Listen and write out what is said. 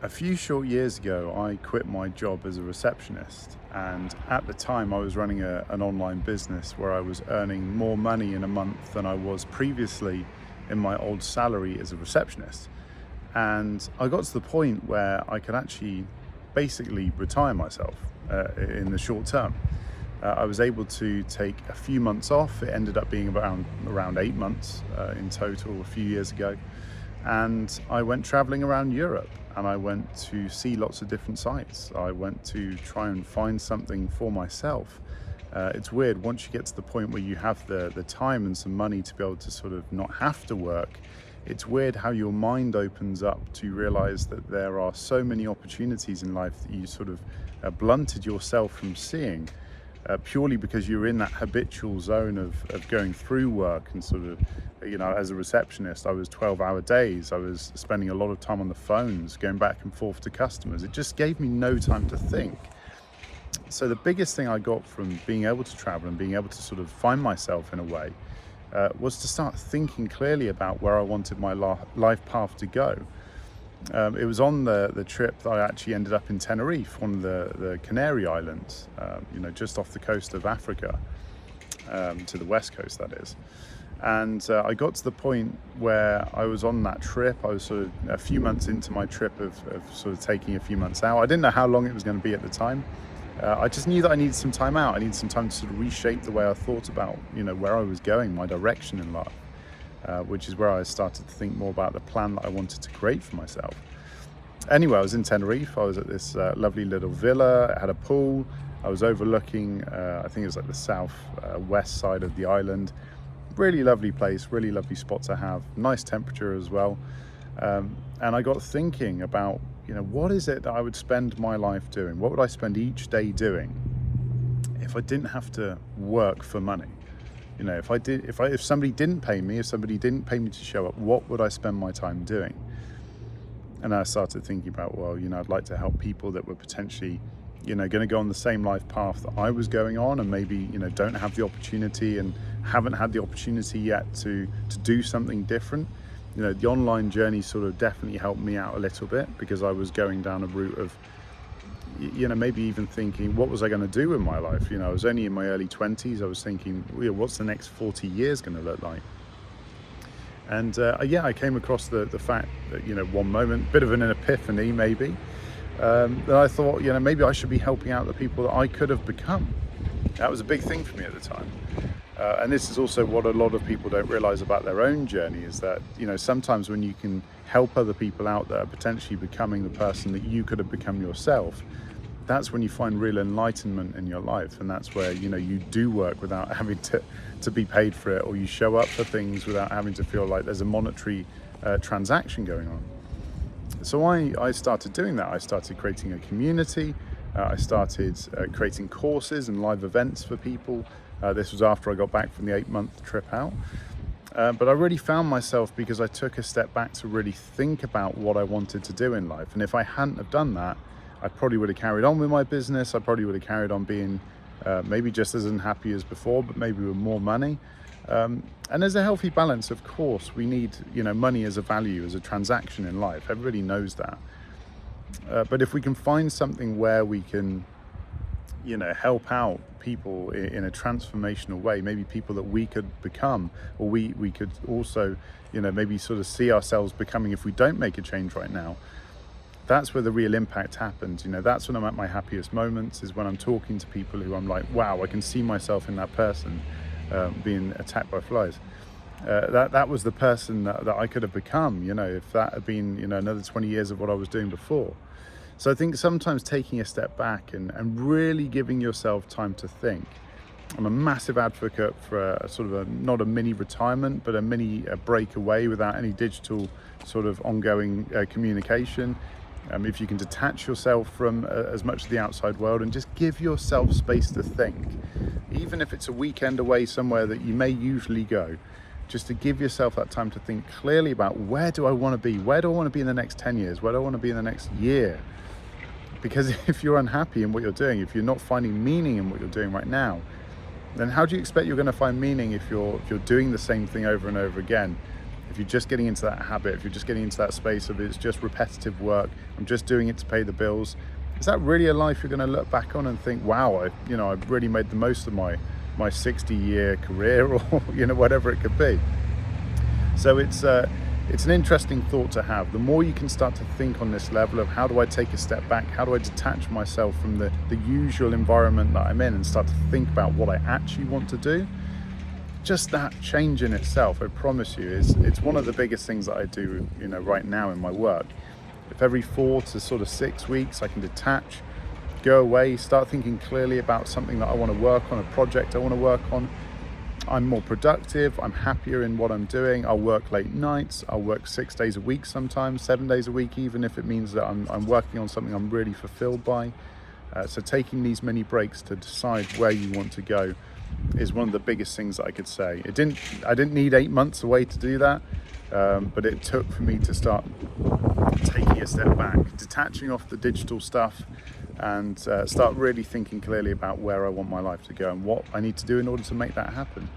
A few short years ago, I quit my job as a receptionist, and at the time, I was running an online business where I was earning more money in a month than I was previously in my old salary as a receptionist. And I got to the point where I could actually basically retire myself in the short term. I was able to take a few months off. It ended up being around 8 months in total a few years ago. And I went traveling around Europe, and I went to see lots of different sites. I went to try and find something for myself. It's weird, once you get to the point where you have the time and some money to be able to sort of not have to work, it's weird how your mind opens up to realize that there are so many opportunities in life that you sort of blunted yourself from seeing. Purely because you're in that habitual zone of going through work and sort of, as a receptionist, I was 12-hour days. I was spending a lot of time on the phones, going back and forth to customers. It just gave me no time to think. So the biggest thing I got from being able to travel and being able to sort of find myself in a way was to start thinking clearly about where I wanted my life path to go. It was on the trip that I actually ended up in Tenerife, one of the Canary Islands, just off the coast of Africa, to the west coast, that is. And I got to the point where I was on that trip. I was sort of a few months into my trip of sort of taking a few months out. I didn't know how long it was going to be at the time. I just knew that I needed some time out. I needed some time to sort of reshape the way I thought about, where I was going, my direction in life. Which is where I started to think more about the plan that I wanted to create for myself. Anyway, I was in Tenerife. I was at this lovely little villa. It had a pool. I was overlooking, I think it was like the south west side of the island. Really lovely place, really lovely spot to have. Nice temperature as well. And I got thinking about, what is it that I would spend my life doing? What would I spend each day doing if I didn't have to work for money? If somebody didn't pay me, to show up, what would I spend my time doing? And I started thinking about, I'd like to help people that were potentially, going to go on the same life path that I was going on, and maybe, don't have the opportunity and haven't had the opportunity yet to do something different. The online journey sort of definitely helped me out a little bit, because I was going down a route of, maybe even thinking, what was I going to do in my life? I was only in my early 20s. I was thinking, what's the next 40 years going to look like? And I came across the fact that, one moment, bit of an epiphany maybe, that I thought, maybe I should be helping out the people that I could have become. That was a big thing for me at the time. And this is also what a lot of people don't realize about their own journey, is that, sometimes when you can help other people out that are potentially becoming the person that you could have become yourself, that's when you find real enlightenment in your life. And that's where, you do work without having to be paid for it, or you show up for things without having to feel like there's a monetary transaction going on. So I started doing that. I started creating a community. I started creating courses and live events for people. This was after I got back from the 8-month trip out. But I really found myself because I took a step back to really think about what I wanted to do in life. And if I hadn't have done that, I probably would have carried on with my business. I probably would have carried on being maybe just as unhappy as before, but maybe with more money. And there's a healthy balance, of course. We need, money as a value, as a transaction in life. Everybody knows that. But if we can find something where we can, help out people in a transformational way, maybe people that we could become, or we could also, maybe sort of see ourselves becoming if we don't make a change right now. That's where the real impact happens. That's when I'm at my happiest moments, is when I'm talking to people who I'm like, wow, I can see myself in that person being attacked by flies. That was the person that I could have become, if that had been, another 20 years of what I was doing before. So I think sometimes taking a step back and really giving yourself time to think. I'm a massive advocate for a sort of not a mini retirement, but a mini break away without any digital sort of ongoing communication. If you can detach yourself from as much of the outside world and just give yourself space to think, even if it's a weekend away somewhere that you may usually go, just to give yourself that time to think clearly about, where do I want to be? Where do I want to be in the next 10 years? Where do I want to be in the next year? Because if you're unhappy in what you're doing, if you're not finding meaning in what you're doing right now, then how do you expect you're going to find meaning if you're doing the same thing over and over again? if you're just getting into that habit, if you're just getting into that space of it's just repetitive work, I'm just doing it to pay the bills, is that really a life you're going to look back on and think, wow, I've really made the most of my 60-year career, or whatever it could be? So it's an interesting thought to have. The more you can start to think on this level of how do I take a step back, how do I detach myself from the usual environment that I'm in and start to think about what I actually want to do, just that change in itself, I promise you, it's one of the biggest things that I do right now in my work. If every 4 to sort of 6 weeks I can detach, go away, start thinking clearly about something that I want to work on, a project I want to work on, I'm more productive, I'm happier in what I'm doing. I'll work late nights, I'll work 6 days a week sometimes, 7 days a week, even if it means that I'm working on something I'm really fulfilled by. So taking these mini breaks to decide where you want to go is one of the biggest things that I could say. I didn't need 8 months away to do that, but it took for me to start taking a step back, detaching off the digital stuff, and start really thinking clearly about where I want my life to go and what I need to do in order to make that happen.